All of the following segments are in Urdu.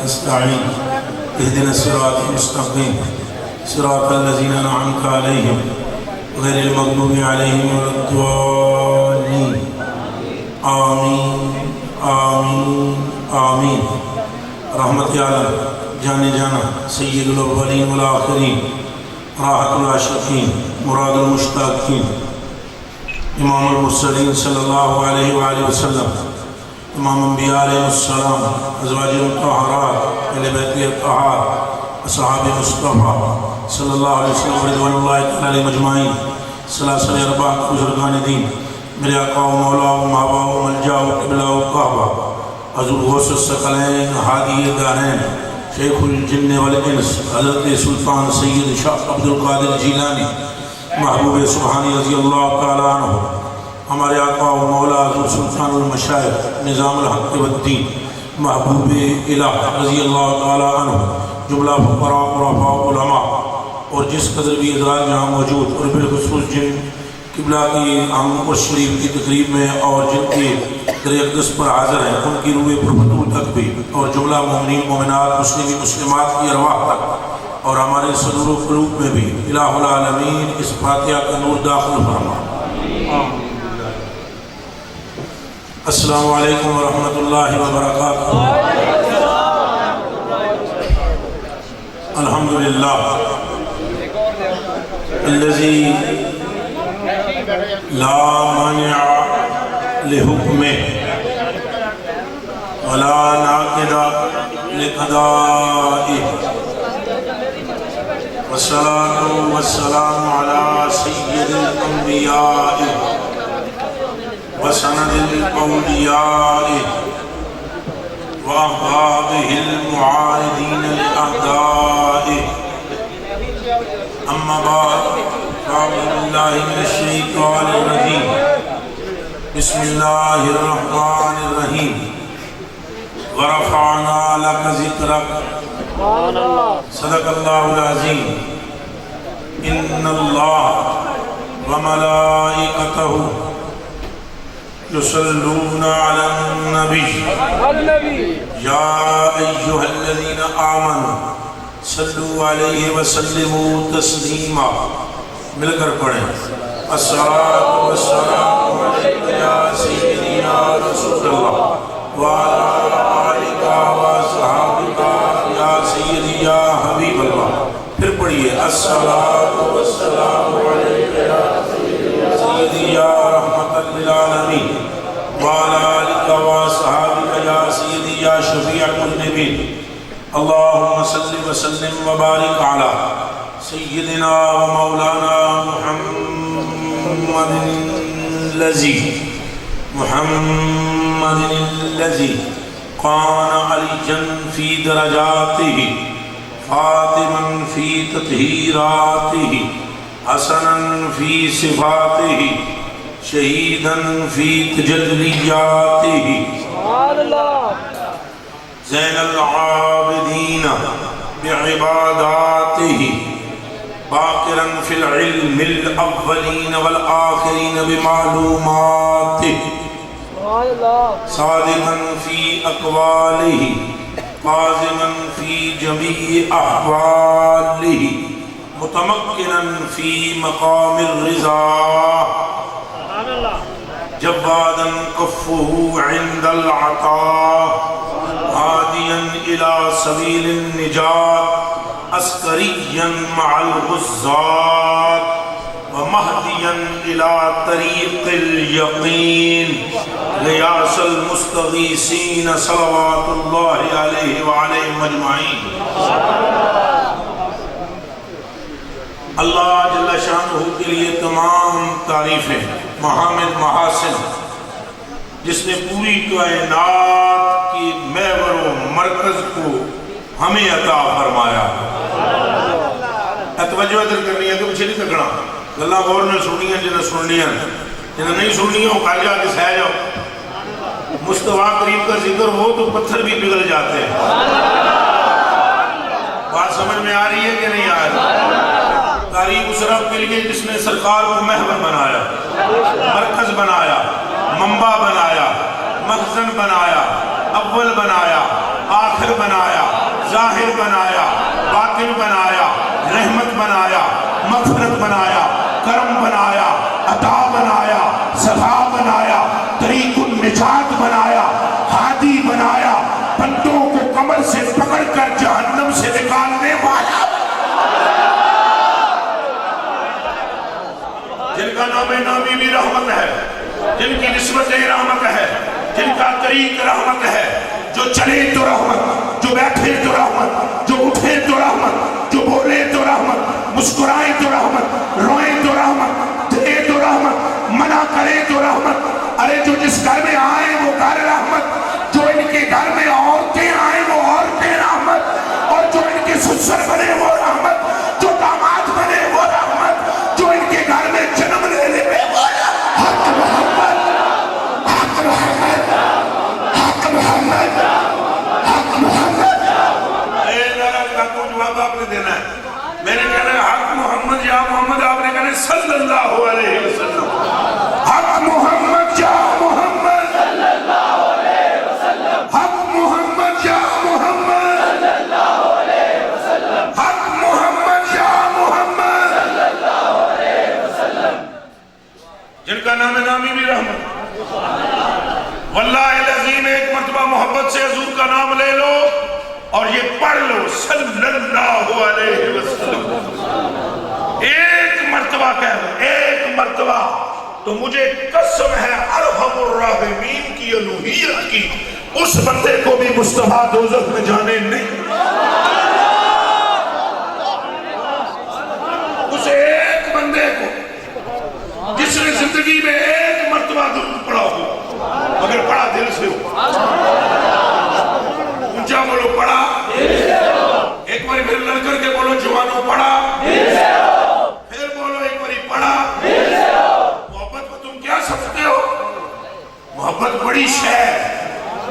نستعين اهدنا الصراط المستقيم صراط الذين أنعمت عليهم غير المغضوب عليهم ولا الضالين آمين آمين آمين رحمت عالم جانے جانا سید الاولین والآخرین راحت العاشقین مراد المشتاقین امام المرسلین صلی اللہ علیہ وآلہ وسلم امام انبیاء علیہ السلام ازواج المطہرات اہل بیت الطہار اصحاب مصطفیٰ صلی اللہ علیہ وسلم رضوان اللہ تعالی علیہ مجمعین سلاسل ارباع بزرگان دین میرے آقا و مولا و مابا و ملجا و قبلہ و قہبہ حضور غوث الثقلین ہادی دارین شیخ الجن والانس حضرت سلطان سید شاہ عبدالقادر جیلانی محبوب سبحانی رضی اللہ تعالیٰ عنہ ہمارے آقا و مولا حضور سلطان المشائخ نظام الحق والدین محبوب الہ رضی اللہ تعالیٰ عنہ جملہ فقراء عرفاء علماء اور جس قدر بھی ادراج یہاں موجود اور بالخصوص جن قبلہ کی ہم اور شریف کی تقریب میں اور جن کے در اقدس پر حاضر ہیں ان کی روح پرفتول تک بھی اور جملہ مومنین مومنات مسلمین مسلمات کی ارواح تک اور ہمارے صدور و قلوب میں بھی الہ العالمین اس فاتحہ کا نور داخل فرما. السلام علیکم ورحمۃ اللہ وبرکاتہ. الحمدللہ الذی لا مانع لحکمہ ولا ناقض لقضائہ والصلاة والسلام على سید الانبیاء وسند الاولیاء وأحبابه المعارضين لأعدائه. أما بعد فأعوذ بالله من الشيطان الرجيم بسم الله الرحمن الرحيم ورفعنا لك ذكرك صدق الله العظيم. إن الله وملائكته يصلون على النبي يا أيها الذين آمنوا صلوا عليه وسلموا تسليما. مل کر پڑھیں الصلاة والسلام عليك يا سيدي يا رسول الله وعلى آلك وصحبك يا سيدي يا حبيب الله. پھر پڑھیے الصلاة والسلام عليك يا سيدي يا رحمة للعالمين وعلى آلك وصحبك يا سيدي يا شفيع المذنبين. اللهم صل وسلم وبارك على سيدنا ومولانا محمد الذي كان عليا في درجاته فاطما في تطهيراته حسنا في صفاته شهيدا في تجلياته زين العابدين بعباداته باقرا في العلم الأولين والآخرين بمعلوماته صادقا في أقواله قازما في جميع أحواله متمكنا في مقام الرضا جوادا كفه عند العطاء هاديا إلى سبيل النجاة عسكريا مع الغزاة ومهديا إلى طريق اليقين غياث المستغيثين صلوات الله عليه وعليهم أجمعين. اللہ جل شانہ کے لیے تمام تعریفیں محامد محاسن جس نے پوری کائنات کی محور و مرکز کو ہمیں عطا فرمایا. توجہ ادھر کرنی ہے کہ پیچھے نہیں تکنا گلا غور نے سنی ہیں جنہیں سن لیا جنہیں نہیں سن لیا وہ کھا جا کے سہ جاؤ. مصطفیٰ کریم کا ذکر ہو تو پتھر بھی پگھل جاتے ہیں. بات سمجھ میں آ رہی ہے کہ نہیں آ رہی؟ تعریف اس رب کے لیے جس نے سرکار کو محور بنایا, مرکز بنایا, منبع بنایا, مخزن بنایا, اول بنایا, آخر بنایا، ظاہر بنایا، باطن بنایا، رحمت بنایا، مغفرت بنایا، کرم بنایا، عطا بنایا، صفا بنایا، طریق النجات بنایا، ہادی بنایا، بندوں کو کمر سے پکڑ کر جہنم سے نکالنے والا، جن کا نام نامی بھی رحمت ہے، جن کی نسبت رحمت ہے، جن کا طریق رحمت ہے، جو چلے تو رحمت، جو بیٹھے تو رحمت، جو اٹھے تو رحمت، جو بولے تو رحمت، مسکرائے تو رحمت، روئے تو رحمت، دے تو رحمت، منع کرے تو رحمت۔ ارے جو جس گھر میں آئے وہ گھر رحمت، جو ان کے گھر میں عورتیں آئے وہ عورتیں رحمت، اور جو ان کے سسر بنے وہ رحمت، جو داماد بنے وہ رحمت، جو ان کے گھر میں جنم لینے میں وہ حق محمد، حق محمد، حق محمد، حق محمد۔ اے نرک کا تو جواب آپ نے دینا ہے، میں نے کہنا ہے حق محمد یا محمد، آپ نے کہنا ہے صلی اللہ علیہ وسلم، حق محمد یا محمد صلی اللہ علیہ وسلم، حق محمد یا محمد صلی اللہ علیہ وسلم، حق محمد یا محمد صلی اللہ علیہ وسلم۔ جن کا نام نامی بھی رحمت، واللہ العظیم ایک مرتبہ محبت سے حضور کا نام لے لو اور یہ پڑھ لو صلی اللہ علیہ وسلم، ایک مرتبہ کہہ دو، ایک مرتبہ، تو مجھے قسم ہے ارحم الراحمین کی الوہیت کی، اس بندے کو بھی مصطفیٰ دوزخ میں جانے نہیں، اس ایک بندے کو جس نے زندگی میں ایک مرتبہ درود پڑھا ہو، مگر پڑھا دل سے ہو، اونچا بولو پڑھا، ایک باری پھر لڑ کر کے بولو جوانوں پڑھا، پھر بولو ایک باری پڑھا۔ محبت کو تم کیا سمجھتے ہو؟ محبت بڑی شے ہے،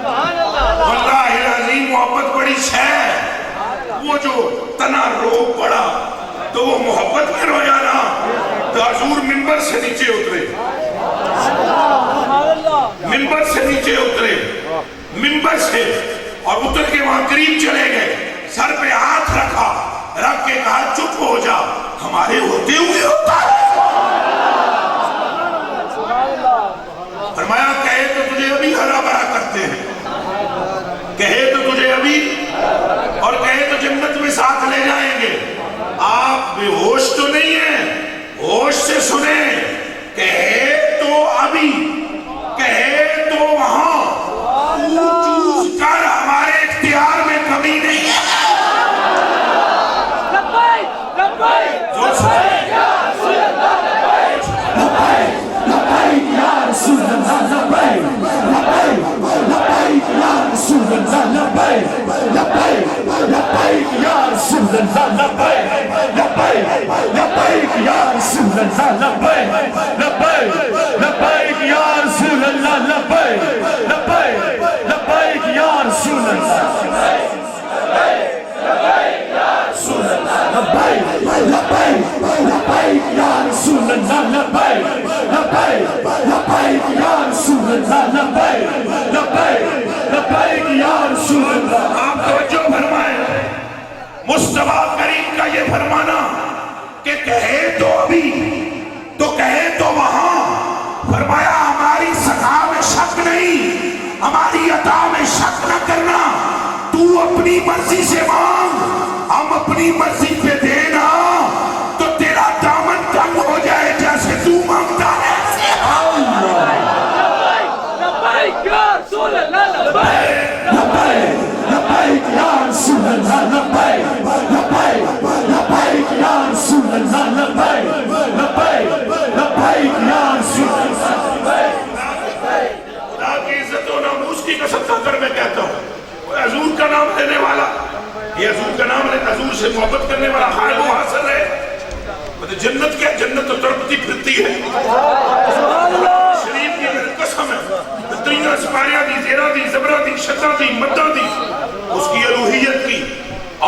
واللہ العظیم محبت بڑی شے ہے۔ وہ جو تنا رو پڑا تو وہ محبت میں رویا نا، تو حضور منبر سے نیچے اترے، منبر سے نیچے اترے، منبر سے، اور اتر کے وہاں قریب چلے گئے، سر پہ ہاتھ رکھا، رکھ کے کہا چپ ہو جا، ہمارے ہوتے ہوئے ہوتا ہے۔ فرمایا کہے تو تجھے ابھی ہرا بھرا کرتے ہیں، کہے تو تجھے ابھی، اور کہے تو جنت میں ساتھ لے جائیں گے۔ آپ بے ہوش تو نہیں ہیں، ہوش سے سنیں، کہے تو ابھی، کہے تو وہاں، تو چوز کر، ہمارے اختیار میں کمی نہیں ہے۔ آپ توجہ فرمائیں، مصطفیٰ کریم کا یہ فرمانا کہ کہے تو ابھی تو کہے تو وہاں، فرمایا ہماری سخا میں شک نہیں، ہماری عطا میں شک نہ کرنا، تو اپنی مرضی سے مانگ، ہم اپنی مرضی پہ دینا تو تیرا دامن تنگ ہو جائے، جیسے تو مانگتا ہے۔ لبیک یا رسول اللہ، لبیک لبیک یا رسول اللہ، لبیک لبیک یا رسول اللہ، لبیک لبیک یا رسول اللہ۔ خدا کی عزت و ناموس کی قسم کھا کر میں کہتا ہوں، حضور کا نام لینے والا، یہ حضور کا نام لینے، حضور سے محبت کرنے والا حال و حاصل ہے۔ جنت کیا؟ جنت تو تڑپتی پھرتی ہے، شریف کی میری قسم ہے، دنیا سپاریاں دی، زیرہ دی، زبرہ دی، شدہ دی، مدہ دی، اس کی الوہیت کی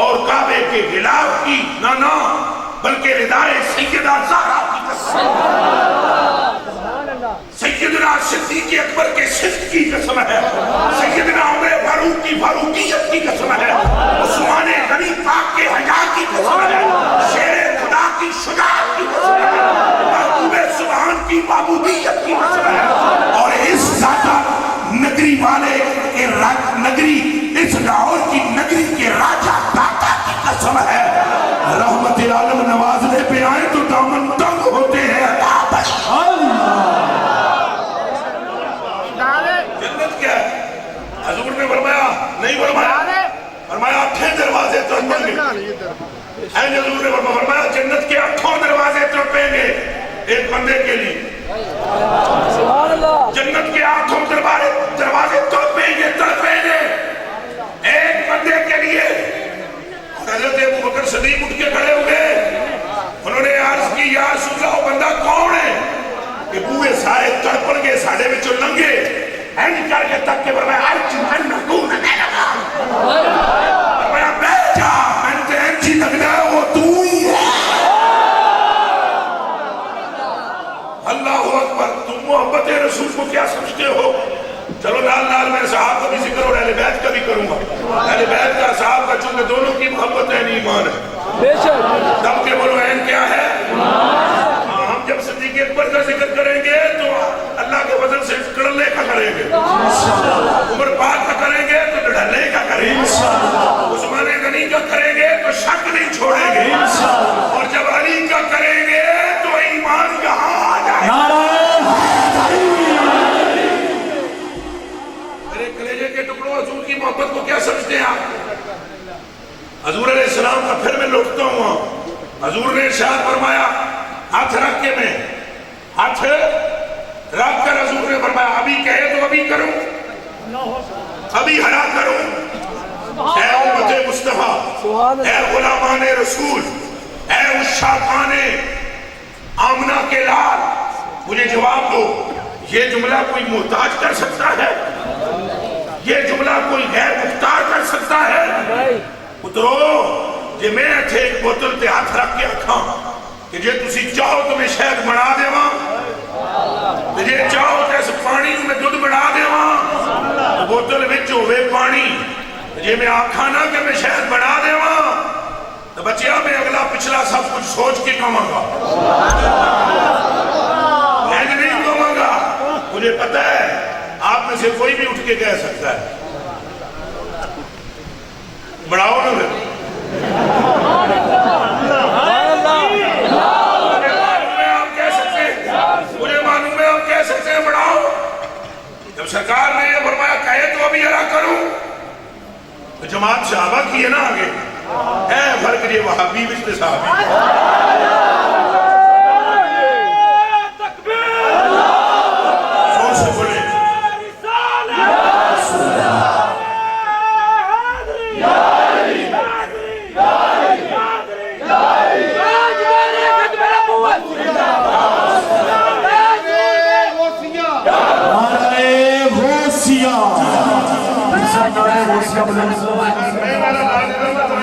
اور کعبے کے غلاف کی نہ بلکہ ردائے سیدہ زہرا کی قسم، سیدنا صدیق اکبر کے صدق کی قسم ہے، سیدنا عمر فاروق کی فاروقیت کی قسم ہے، عثمان غنی پاک کے حیا کی قسم ہے، شیر خدا کی شجاعت کی قسم ہے، محبوب سبحان کی معبودیت کی قسم ہے، اور اس ذاتہ نگری والے نگری، اس لاہور کی نگری کے راجہ داتا کی قسم ہے، رحمت العالم نوازنے پہ آئیں تو دامن تنگ ہوتے ہیں۔ جنت کیا ہے؟ حضور نے فرمایا نہیں فرمایا، فرمایا 8 دروازے تڑپیں گے، حضور نے فرمایا جنت کے 8 دروازے تڑپیں گے ایک بندے کے لیے، جنت کے 8 دروازے تڑپیں گے ایک بندے کے لیے۔ حضرت ابو بکر صدیق اٹھ کے کھڑے ہوئے، انہوں نے عرض کی یا رسول اللہ وہ بندہ کون ہے کہ بوئے سارے تڑپن گے ساڑے میں جو لنگے اینڈ کر کے تک کے فرمایا ارچ من نکون میں لگا، فرمایا بیٹھ جا میں تے اینچی لگنا ہے وہ تو ہی ہے۔ اللہ اکبر، تم محبت رسول کو کیا سمجھتے ہو؟ چلو نال میں صحاب کا بھی ذکر اور اہل بیت کا بھی کروں گا، اہل بیت کا صحاب کا چونکہ دونوں کی محبت ہے ایمان ہے، دم کے بولو این کیا ہے؟ ہم جب صدیق اکبر کا ذکر کریں گے تو اللہ کے فضل سے کڑلے کا کریں گے، عمر پاک کا کریں گے تو ڈھلے کا کریں گے، عثمان غنی کا کریں گے تو شک نہیں چھوڑیں گے، اور جب علی کا کریں گے تو ایمان کہاں آ جائے گا۔ حضور کی محبت کو کیا سمجھتے ہیں آپ؟ حضور علیہ السلام کا پھر میں لوٹتا ہوں، حضور نے ارشاد فرمایا ہاتھ رکھ کے میں ہاتھ رکھ کر حضور نے فرمایا ابھی کہے تو ابھی کروں، ابھی ہرا کروں، اے امت مصطفیٰ، اے غلامان رسول، اے عشاقان آمنہ کے لال، مجھے جواب دو، یہ جملہ کوئی محتاج کر سکتا ہے؟ یہ جملہ کوئی غیر مختار کر سکتا ہے؟ اترو جے میں تھے ایک بوتل تے ہاتھ رکھ کے رکھا کہ جے تسی چاہو تو میں شہد بنا دے وہاں، جے چاہو تو اس پانی میں دودھ بنا دے وہاں، بوتل وچ ہوئے پانی، جے میں آکھا نہ کہ میں شہد بنا دے وہاں تو بچیا میں اگلا پچھلا سب کچھ سوچ کے کہوں گا، ایج نہیں کہوں گا، مجھے پتہ ہے آپ میں سے کوئی بھی اٹھ کے کہہ سکتا ہے بڑھاؤ نا پھر، مجھے معلوم ہے آپ کہہ سکتے ہیں بڑھاؤ۔ جب سرکار نے یہ فرمایا کہے تو ابھی ہرا کروں، تو جماعت صحابہ کی ہے نا آگے، اے فرق یہ وہابی بچتے صحابی،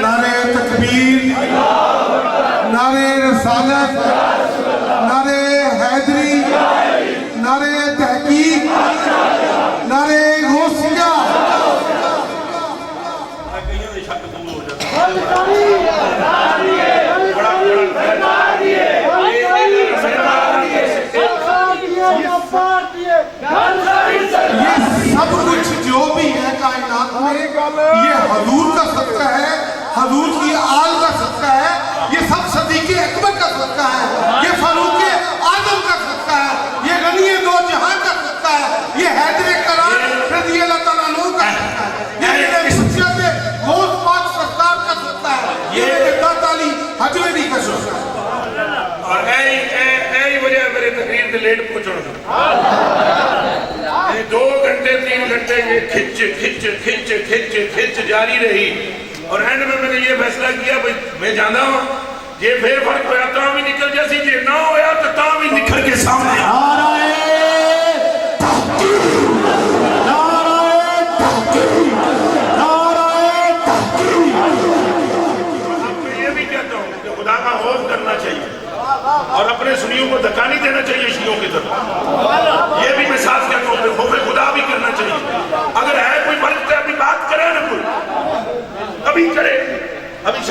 نعرے تکبیر، نعرے رسالت، نعرے حیدری، نعرے تحقیق، نعرے غوثیہ، یہ سب کچھ جو بھی ہے کائنات میں یہ حضور کا صدقہ ہے، حضور کی آل کا صدقہ ہے، یہ سب صدیق اکبر کا صدقہ ہے، یہ فاروق اعظم کا صدقہ ہے، یہ غنی دو جہاں کا صدقہ ہے، یہ حیدر کرار رضی اللہ تعالیٰ عنہ کا صدقہ ہے، یہ میرے شخصیت غوث پاک سرکار کا صدقہ ہے، یہ میرے داتا علی حجویری کا صدقہ ہے۔ اور اے وجہ میرے تقریر سے لیٹ پہنچو گا، 2 گھنٹے 3 گھنٹے یہ کھچ جاری رہی، اور اینڈ میں نے یہ فیصلہ کیا میں جانا ہوں یہ پھر فرق ہویا تاں بھی نکل جیسی، جی نہ ہویا تو تاں بھی نکل کے سامنے خدا کا خوف کرنا چاہیے اور اپنے سنیوں کو دھکا نہیں دینا چاہیے شیعوں کی طرف، یہ بھی میں ساتھ کہتا ہوں خوف خدا بھی کرنا چاہیے، اگر ہے کوئی فرق تو ابھی بات کرے نا کوئی،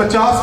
50